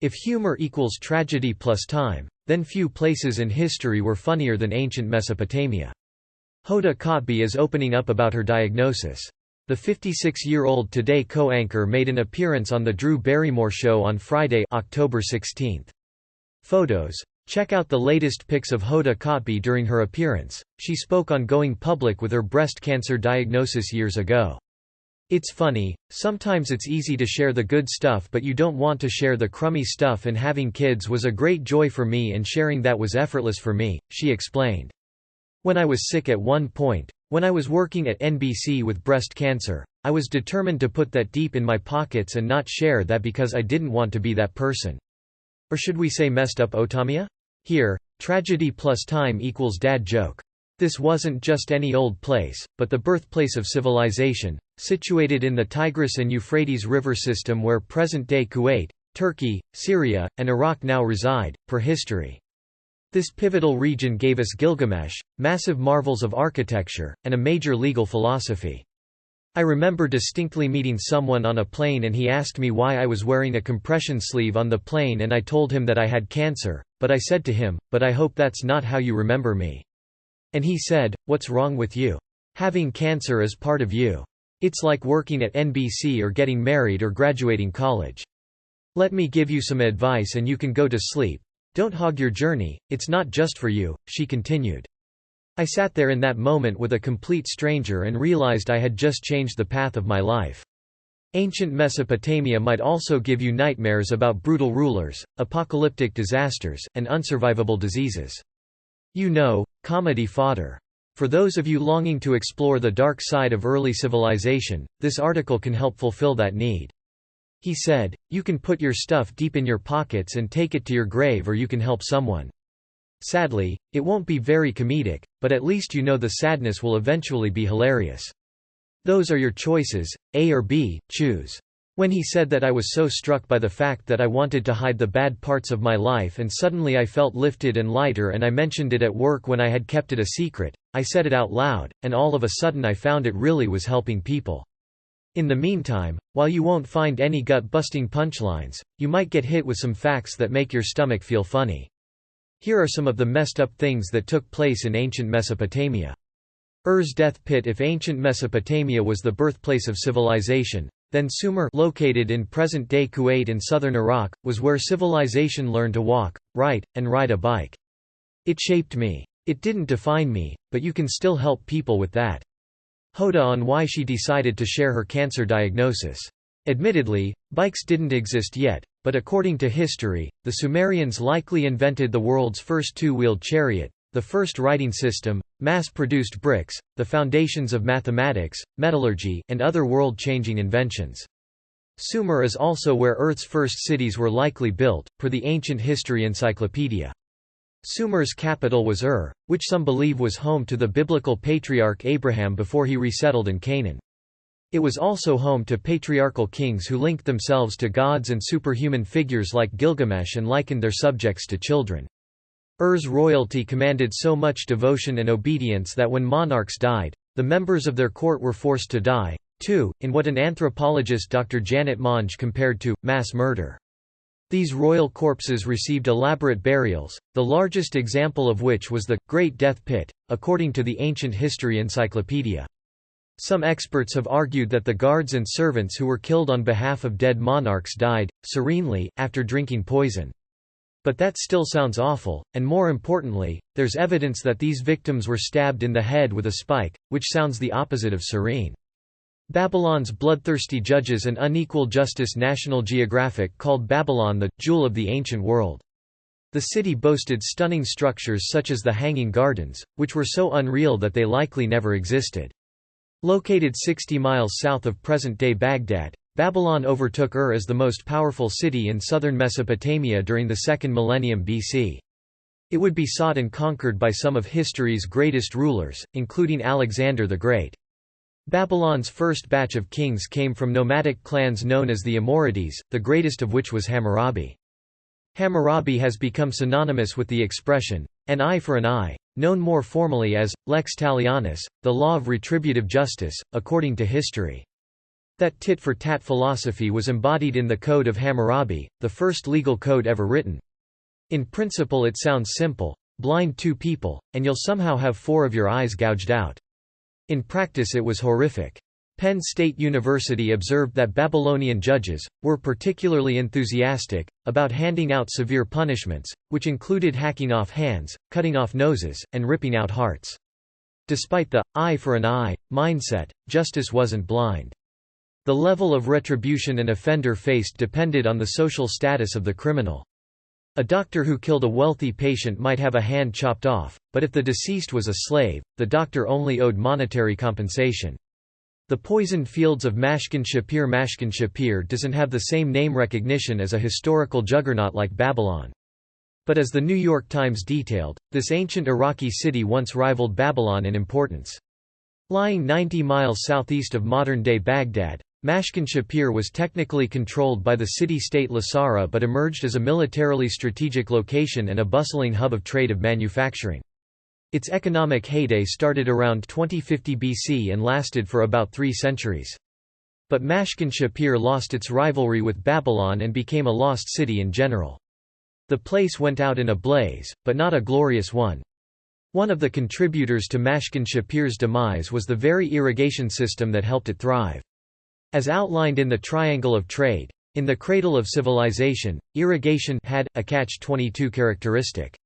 If humor equals tragedy plus time, then few places in history were funnier than ancient Mesopotamia. Hoda Kotb is opening up about her diagnosis. The 56-year-old Today co-anchor made an appearance on The Drew Barrymore Show on Friday, October 16. Photos. Check out the latest pics of Hoda Kotb during her appearance. She spoke on going public with her breast cancer diagnosis years ago. It's funny, sometimes it's easy to share the good stuff but you don't want to share the crummy stuff, and having kids was a great joy for me and sharing that was effortless for me, she explained. When I was sick at one point, when I was working at NBC with breast cancer, I was determined to put that deep in my pockets and not share that because I didn't want to be that person. Or should we say Messed-up-otamia? Here, tragedy plus time equals dad joke. This wasn't just any old place, but the birthplace of civilization, situated in the Tigris and Euphrates river system where present-day Kuwait, Turkey, Syria, and Iraq now reside, per history. This pivotal region gave us Gilgamesh, massive marvels of architecture, and a major legal philosophy. I remember distinctly meeting someone on a plane and he asked me why I was wearing a compression sleeve on the plane, and I told him that I had cancer, but I said to him, "But I hope that's not how you remember me." And he said, "What's wrong with you? Having cancer is part of you. It's like working at NBC or getting married or graduating college. Let me give you some advice and you can go to sleep. Don't hog your journey, it's not just for you," she continued. I sat there in that moment with a complete stranger and realized I had just changed the path of my life. Ancient Mesopotamia might also give you nightmares about brutal rulers, apocalyptic disasters, and unsurvivable diseases. You know, comedy fodder. For those of you longing to explore the dark side of early civilization, this article can help fulfill that need. He said, "You can put your stuff deep in your pockets and take it to your grave, or you can help someone. Sadly, it won't be very comedic, but at least you know the sadness will eventually be hilarious. Those are your choices, A or B, choose." When he said that, I was so struck by the fact that I wanted to hide the bad parts of my life, and suddenly I felt lifted and lighter, and I mentioned it at work when I had kept it a secret. I said it out loud, and all of a sudden I found it really was helping people. In the meantime, while you won't find any gut-busting punchlines, you might get hit with some facts that make your stomach feel funny. Here are some of the messed up things that took place in ancient Mesopotamia. Ur's death pit. If ancient Mesopotamia was the birthplace of civilization, then Sumer, located in present-day Kuwait and southern Iraq, was where civilization learned to walk, write, and ride a bike. It shaped me. It didn't define me, but you can still help people with that. Hoda on why she decided to share her cancer diagnosis. Admittedly, bikes didn't exist yet, but according to history, the Sumerians likely invented the world's first two-wheeled chariot, the first writing system, mass-produced bricks, the foundations of mathematics, metallurgy, and other world-changing inventions. Sumer is also where Earth's first cities were likely built, per the Ancient History Encyclopedia. Sumer's capital was Ur, which some believe was home to the biblical patriarch Abraham before he resettled in Canaan. It was also home to patriarchal kings who linked themselves to gods and superhuman figures like Gilgamesh and likened their subjects to children. Ur's royalty commanded so much devotion and obedience that when monarchs died, the members of their court were forced to die, too, in what an anthropologist Dr. Janet Monge compared to mass murder. These royal corpses received elaborate burials, the largest example of which was the Great Death Pit, according to the Ancient History Encyclopedia. Some experts have argued that the guards and servants who were killed on behalf of dead monarchs died, serenely, after drinking poison. But that still sounds awful, and more importantly, there's evidence that these victims were stabbed in the head with a spike, which sounds the opposite of serene. Babylon's bloodthirsty judges and unequal justice. National Geographic called Babylon the jewel of the ancient world. The city boasted stunning structures such as the Hanging Gardens, which were so unreal that they likely never existed. Located 60 miles south of present-day Baghdad, Babylon overtook Ur as the most powerful city in southern Mesopotamia during the 2nd millennium BC. It would be sought and conquered by some of history's greatest rulers, including Alexander the Great. Babylon's first batch of kings came from nomadic clans known as the Amorites, the greatest of which was Hammurabi. Hammurabi has become synonymous with the expression, an eye for an eye, known more formally as, lex talionis, the law of retributive justice, according to history. That tit-for-tat philosophy was embodied in the Code of Hammurabi, the first legal code ever written. In principle it sounds simple: blind 2 people, and you'll somehow have 4 of your eyes gouged out. In practice it was horrific. Penn State University observed that Babylonian judges were particularly enthusiastic about handing out severe punishments, which included hacking off hands, cutting off noses, and ripping out hearts. Despite the eye for an eye mindset, justice wasn't blind. The level of retribution an offender faced depended on the social status of the criminal. A doctor who killed a wealthy patient might have a hand chopped off, but if the deceased was a slave, the doctor only owed monetary compensation. The poisoned fields of Mashkan Shapir doesn't have the same name recognition as a historical juggernaut like Babylon. But as the New York Times detailed, this ancient Iraqi city once rivaled Babylon in importance. Lying 90 miles southeast of modern-day Baghdad, Mashkan Shapir was technically controlled by the city-state Lasara but emerged as a militarily strategic location and a bustling hub of trade and manufacturing. Its economic heyday started around 2050 BC and lasted for about 3 centuries. But Mashkan Shapir lost its rivalry with Babylon and became a lost city in general. The place went out in a blaze, but not a glorious one. One of the contributors to Mashkan Shapir's demise was the very irrigation system that helped it thrive. As outlined in the Triangle of Trade, in the cradle of civilization, irrigation had a catch-22 characteristic.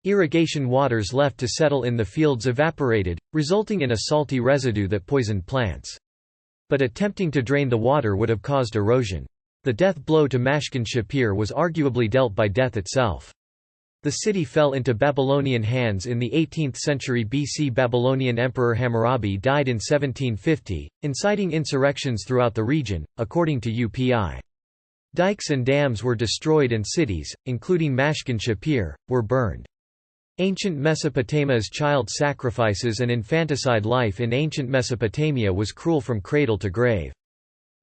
Irrigation waters left to settle in the fields evaporated, resulting in a salty residue that poisoned plants. But attempting to drain the water would have caused erosion. The death blow to Mashkan Shapir was arguably dealt by death itself. The city fell into Babylonian hands in the 18th century BC. Babylonian Emperor Hammurabi died in 1750, inciting insurrections throughout the region, according to UPI. Dikes and dams were destroyed and cities, including Mashkan Shapir, were burned. Ancient Mesopotamia's child sacrifices and infanticide. Life in ancient Mesopotamia was cruel from cradle to grave.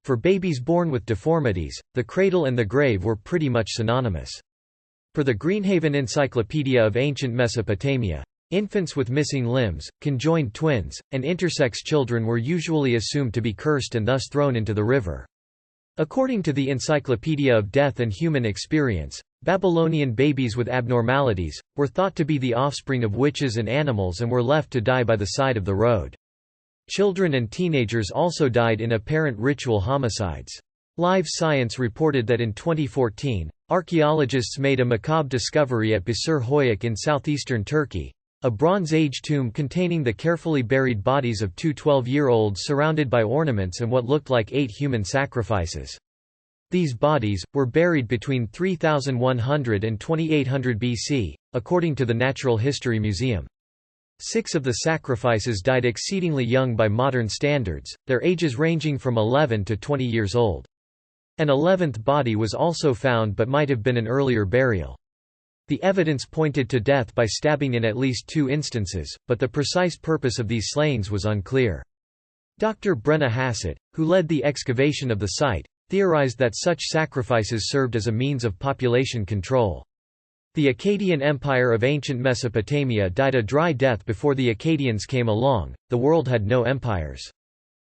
For babies born with deformities, the cradle and the grave were pretty much synonymous. Per the Greenhaven Encyclopedia of Ancient Mesopotamia, infants with missing limbs, conjoined twins, and intersex children were usually assumed to be cursed and thus thrown into the river. According to the Encyclopedia of Death and Human Experience, Babylonian babies with abnormalities were thought to be the offspring of witches and animals and were left to die by the side of the road. Children and teenagers also died in apparent ritual homicides. Live Science reported that in 2014, archaeologists made a macabre discovery at Basur Hoyuk in southeastern Turkey, a Bronze Age tomb containing the carefully buried bodies of 2 12-year-olds surrounded by ornaments and what looked like 8 human sacrifices. These bodies were buried between 3100 and 2800 BC, according to the Natural History Museum. 6 of the sacrifices died exceedingly young by modern standards, their ages ranging from 11 to 20 years old. An 11th body was also found but might have been an earlier burial. The evidence pointed to death by stabbing in at least 2 instances, but the precise purpose of these slayings was unclear. Dr. Brenna Hassett, who led the excavation of the site, theorized that such sacrifices served as a means of population control. The Akkadian Empire of ancient Mesopotamia died a dry death before the Akkadians came along. The world had no empires.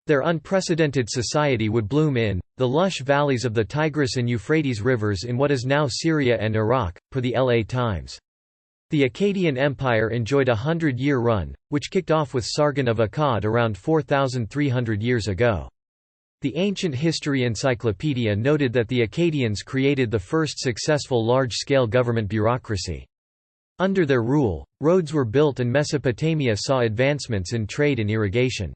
Their unprecedented society would bloom in the lush valleys of the Tigris and Euphrates rivers in what is now Syria and Iraq, per the LA Times. The Akkadian Empire enjoyed a 100-year run, which kicked off with Sargon of Akkad around 4,300 years ago. The Ancient History Encyclopedia noted that the Akkadians created the first successful large-scale government bureaucracy. Under their rule, roads were built and Mesopotamia saw advancements in trade and irrigation.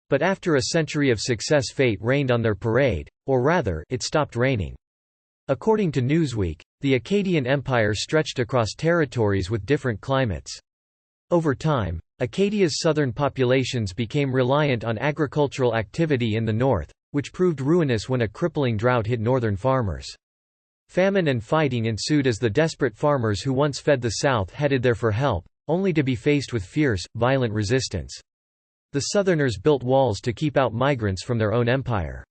But after a century of success, fate rained on their parade, or rather, it stopped raining. According to Newsweek, the Akkadian Empire stretched across territories with different climates. Over time, Akkadia's southern populations became reliant on agricultural activity in the north, which proved ruinous when a crippling drought hit northern farmers. Famine and fighting ensued as the desperate farmers who once fed the south headed there for help, only to be faced with fierce, violent resistance. The Southerners built walls to keep out migrants from their own empire.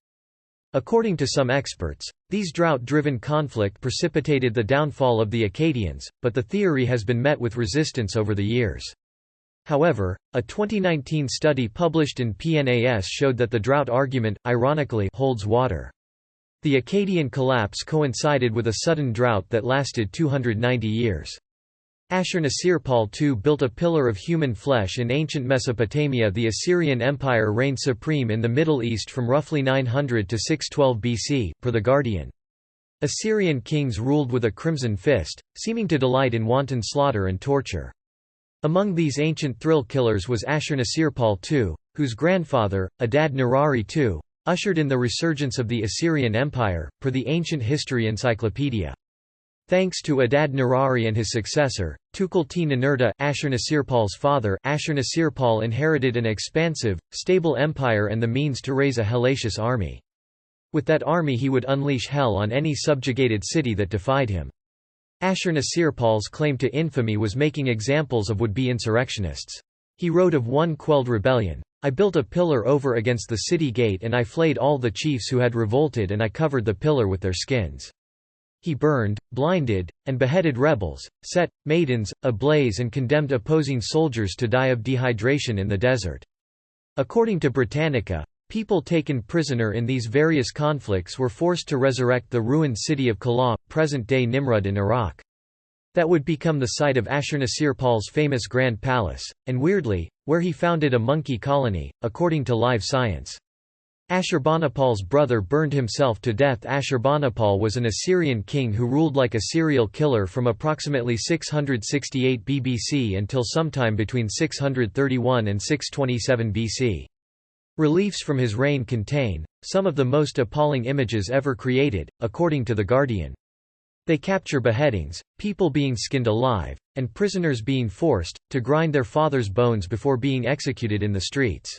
According to some experts, these drought-driven conflict precipitated the downfall of the Akkadians, but the theory has been met with resistance over the years. However, a 2019 study published in PNAS showed that the drought argument, ironically, holds water. The Akkadian collapse coincided with a sudden drought that lasted 290 years. Ashurnasirpal II built a pillar of human flesh in ancient Mesopotamia. The Assyrian Empire reigned supreme in the Middle East from roughly 900 to 612 BC, per The Guardian. Assyrian kings ruled with a crimson fist, seeming to delight in wanton slaughter and torture. Among these ancient thrill killers was Ashurnasirpal II, whose grandfather, Adad-nirari II, ushered in the resurgence of the Assyrian Empire, per the Ancient History Encyclopedia. Thanks to Adad-nirari and his successor, Tukulti-Ninurta, Ashurnasirpal's father, Ashurnasirpal inherited an expansive, stable empire and the means to raise a hellacious army. With that army he would unleash hell on any subjugated city that defied him. Ashurnasirpal's claim to infamy was making examples of would-be insurrectionists. He wrote of one quelled rebellion, "I built a pillar over against the city gate and I flayed all the chiefs who had revolted and I covered the pillar with their skins." He burned, blinded, and beheaded rebels, set maidens ablaze and condemned opposing soldiers to die of dehydration in the desert. According to Britannica, people taken prisoner in these various conflicts were forced to resurrect the ruined city of Kala, present-day Nimrud in Iraq. That would become the site of Ashurnasirpal's famous Grand Palace, and weirdly, where he founded a monkey colony, according to Live Science. Ashurbanipal's brother burned himself to death. Ashurbanipal was an Assyrian king who ruled like a serial killer from approximately 668 BBC until sometime between 631 and 627 BC. Reliefs from his reign contain some of the most appalling images ever created, according to The Guardian. They capture beheadings, people being skinned alive, and prisoners being forced to grind their father's bones before being executed in the streets.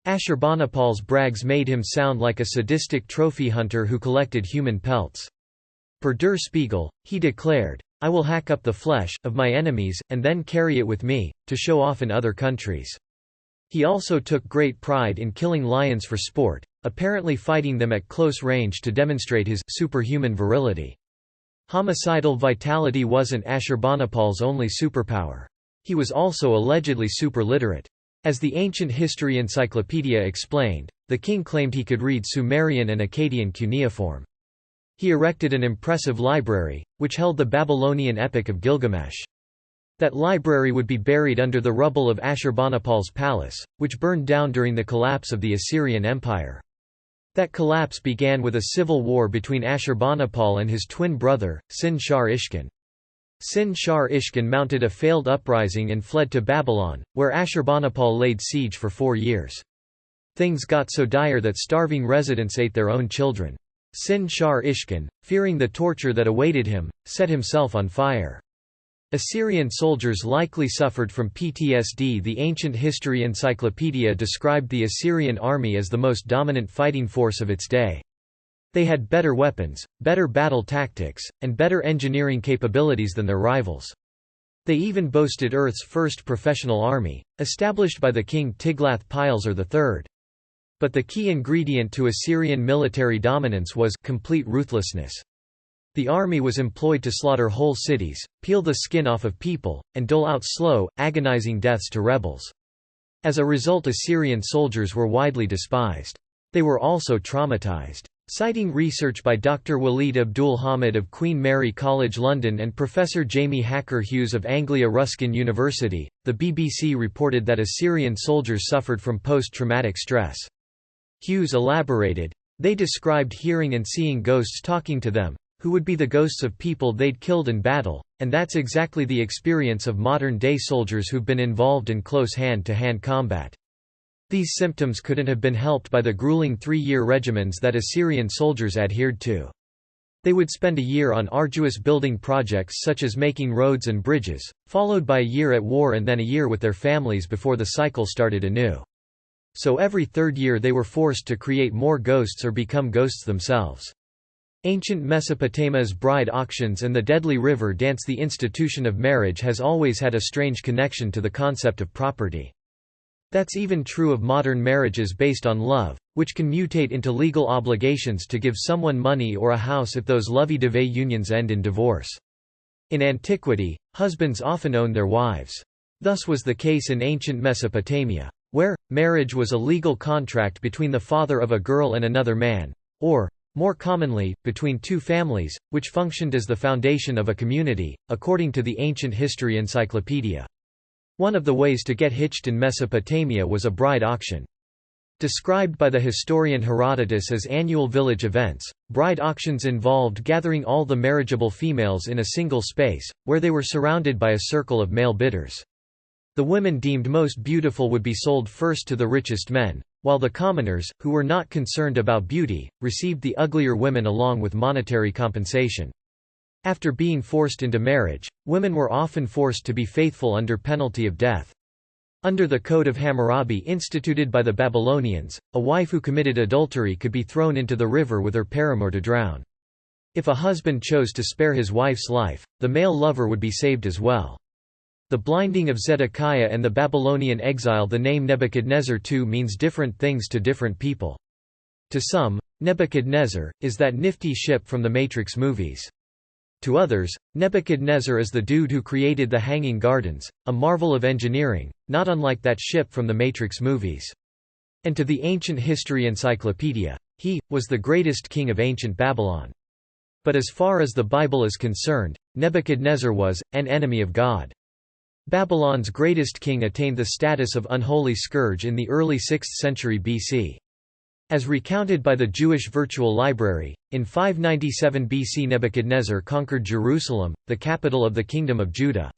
Ashurbanipal's brags made him sound like a sadistic trophy hunter who collected human pelts. Per Der Spiegel, he declared, "I will hack up the flesh of my enemies, and then carry it with me, to show off in other countries." He also took great pride in killing lions for sport, apparently fighting them at close range to demonstrate his superhuman virility. Homicidal vitality wasn't Ashurbanipal's only superpower. He was also allegedly super-literate. As the Ancient History Encyclopedia explained, the king claimed he could read Sumerian and Akkadian cuneiform. He erected an impressive library, which held the Babylonian epic of Gilgamesh. That library would be buried under the rubble of Ashurbanipal's palace, which burned down during the collapse of the Assyrian Empire. That collapse began with a civil war between Ashurbanipal and his twin brother, Sin-Shar-Ishkun. Sin-Shar-Ishkun mounted a failed uprising and fled to Babylon, where Ashurbanipal laid siege for 4 years. Things got so dire that starving residents ate their own children. Sin-Shar-Ishkun, fearing the torture that awaited him, set himself on fire. Assyrian soldiers likely suffered from PTSD. The Ancient History Encyclopedia described the Assyrian army as the most dominant fighting force of its day. They had better weapons, better battle tactics, and better engineering capabilities than their rivals. They even boasted Earth's first professional army, established by the king Tiglath-Pileser III. But the key ingredient to Assyrian military dominance was complete ruthlessness. The army was employed to slaughter whole cities, peel the skin off of people, and dole out slow, agonizing deaths to rebels. As a result, Assyrian soldiers were widely despised. They were also traumatized. Citing research by Dr. Walid Abdul Hamid of Queen Mary College London and Professor Jamie Hacker Hughes of Anglia Ruskin University, the BBC reported that Assyrian soldiers suffered from post-traumatic stress. Hughes elaborated, "They described hearing and seeing ghosts talking to them, who would be the ghosts of people they'd killed in battle, and that's exactly the experience of modern-day soldiers who've been involved in close hand-to-hand combat." These symptoms couldn't have been helped by the grueling 3-year regimens that Assyrian soldiers adhered to. They would spend a year on arduous building projects such as making roads and bridges, followed by a year at war and then a year with their families before the cycle started anew. So every 3rd year they were forced to create more ghosts or become ghosts themselves. Ancient Mesopotamia's bride auctions and the deadly river dance. The institution of marriage has always had a strange connection to the concept of property. That's even true of modern marriages based on love, which can mutate into legal obligations to give someone money or a house if those lovey-dovey unions end in divorce. In antiquity, husbands often owned their wives. Thus was the case in ancient Mesopotamia, where marriage was a legal contract between the father of a girl and another man, or, more commonly, between two families, which functioned as the foundation of a community, according to the Ancient History Encyclopedia. One of the ways to get hitched in Mesopotamia was a bride auction. Described by the historian Herodotus as annual village events, bride auctions involved gathering all the marriageable females in a single space, where they were surrounded by a circle of male bidders. The women deemed most beautiful would be sold first to the richest men, while the commoners, who were not concerned about beauty, received the uglier women along with monetary compensation. After being forced into marriage, women were often forced to be faithful under penalty of death. Under the Code of Hammurabi instituted by the Babylonians, a wife who committed adultery could be thrown into the river with her paramour to drown. If a husband chose to spare his wife's life, the male lover would be saved as well. The blinding of Zedekiah and the Babylonian exile. The name Nebuchadnezzar II means different things to different people. To some, Nebuchadnezzar is that nifty ship from the Matrix movies. To others, Nebuchadnezzar is the dude who created the Hanging Gardens, a marvel of engineering, not unlike that ship from the Matrix movies. And to the Ancient History Encyclopedia, he was the greatest king of ancient Babylon. But as far as the Bible is concerned, Nebuchadnezzar was an enemy of God. Babylon's greatest king attained the status of unholy scourge in the early 6th century BC. As recounted by the Jewish Virtual Library, in 597 BC Nebuchadnezzar conquered Jerusalem, the capital of the Kingdom of Judah.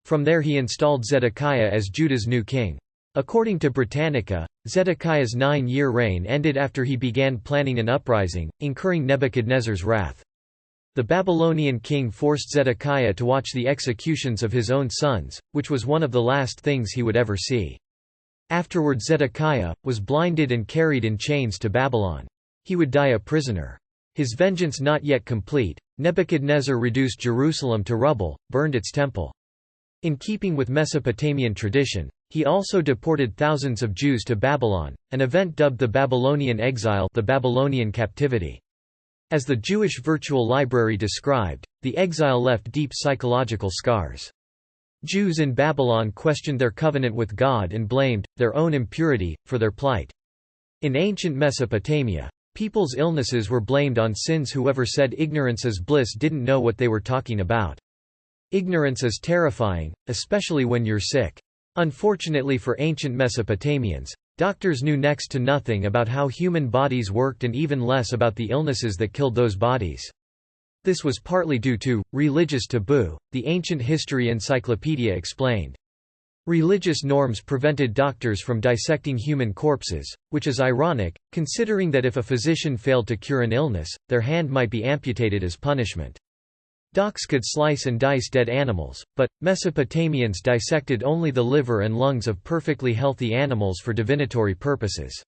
From there he installed Zedekiah as Judah's new king. According to Britannica, Zedekiah's 9-year reign ended after he began planning an uprising, incurring Nebuchadnezzar's wrath. The Babylonian king forced Zedekiah to watch the executions of his own sons, which was one of the last things he would ever see. Afterward Zedekiah was blinded and carried in chains to Babylon. He would die a prisoner. His vengeance not yet complete, Nebuchadnezzar reduced Jerusalem to rubble, burned its temple. In keeping with Mesopotamian tradition, he also deported thousands of Jews to Babylon, an event dubbed the Babylonian exile, the Babylonian captivity. As the Jewish Virtual Library described, the exile left deep psychological scars. Jews in Babylon questioned their covenant with God and blamed their own impurity for their plight. In ancient Mesopotamia, people's illnesses were blamed on sins. Whoever said ignorance is bliss didn't know what they were talking about. Ignorance is terrifying, especially when you're sick. Unfortunately for ancient Mesopotamians, doctors knew next to nothing about how human bodies worked and even less about the illnesses that killed those bodies. This was partly due to religious taboo, the Ancient History Encyclopedia explained. Religious norms prevented doctors from dissecting human corpses, which is ironic, considering that if a physician failed to cure an illness, their hand might be amputated as punishment. Docs could slice and dice dead animals, but Mesopotamians dissected only the liver and lungs of perfectly healthy animals for divinatory purposes.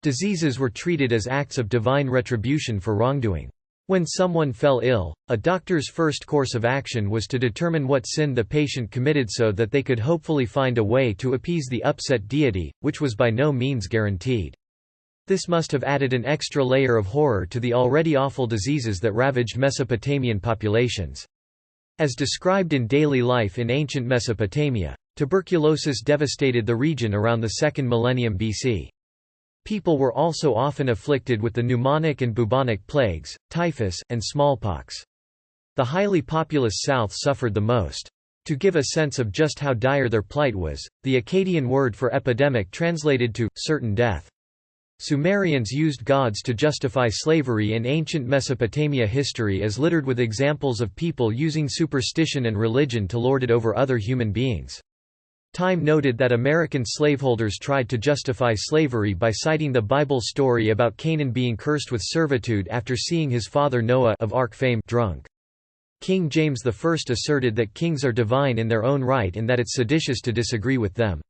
Diseases were treated as acts of divine retribution for wrongdoing. When someone fell ill, a doctor's first course of action was to determine what sin the patient committed so that they could hopefully find a way to appease the upset deity, which was by no means guaranteed. This must have added an extra layer of horror to the already awful diseases that ravaged Mesopotamian populations. As described in daily life in ancient Mesopotamia, tuberculosis devastated the region around the 2nd millennium BC. People were also often afflicted with the pneumonic and bubonic plagues, typhus, and smallpox. The highly populous south suffered the most. To give a sense of just how dire their plight was, the Akkadian word for epidemic translated to certain death. Sumerians used gods to justify slavery in ancient Mesopotamia. History is littered with examples of people using superstition and religion to lord it over other human beings. Time noted that American slaveholders tried to justify slavery by citing the Bible story about Canaan being cursed with servitude after seeing his father Noah of Ark fame drunk. King James I asserted that kings are divine in their own right and that it's seditious to disagree with them.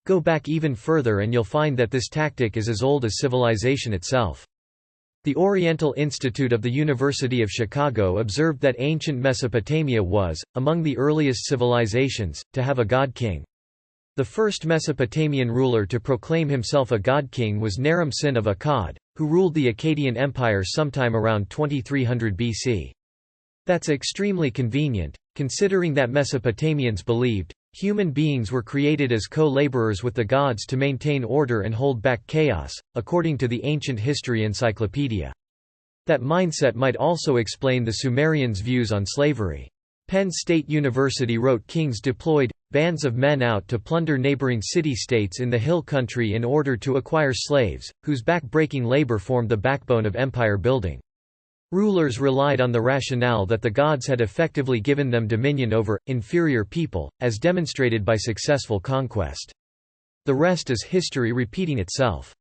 Go back even further and you'll find that this tactic is as old as civilization itself. The Oriental Institute of the University of Chicago observed that ancient Mesopotamia was, among the earliest civilizations, to have a god-king. The first Mesopotamian ruler to proclaim himself a god-king was Naram-Sin of Akkad, who ruled the Akkadian Empire sometime around 2300 BC. That's extremely convenient, considering that Mesopotamians believed Human beings were created as co-laborers with the gods to maintain order and hold back chaos, according to the Ancient History Encyclopedia. That mindset might also explain the Sumerians' views on slavery. Penn State University wrote kings deployed bands of men out to plunder neighboring city-states in the hill country in order to acquire slaves, whose back-breaking labor formed the backbone of empire building. Rulers relied on the rationale that the gods had effectively given them dominion over inferior people, as demonstrated by successful conquest. The rest is history repeating itself.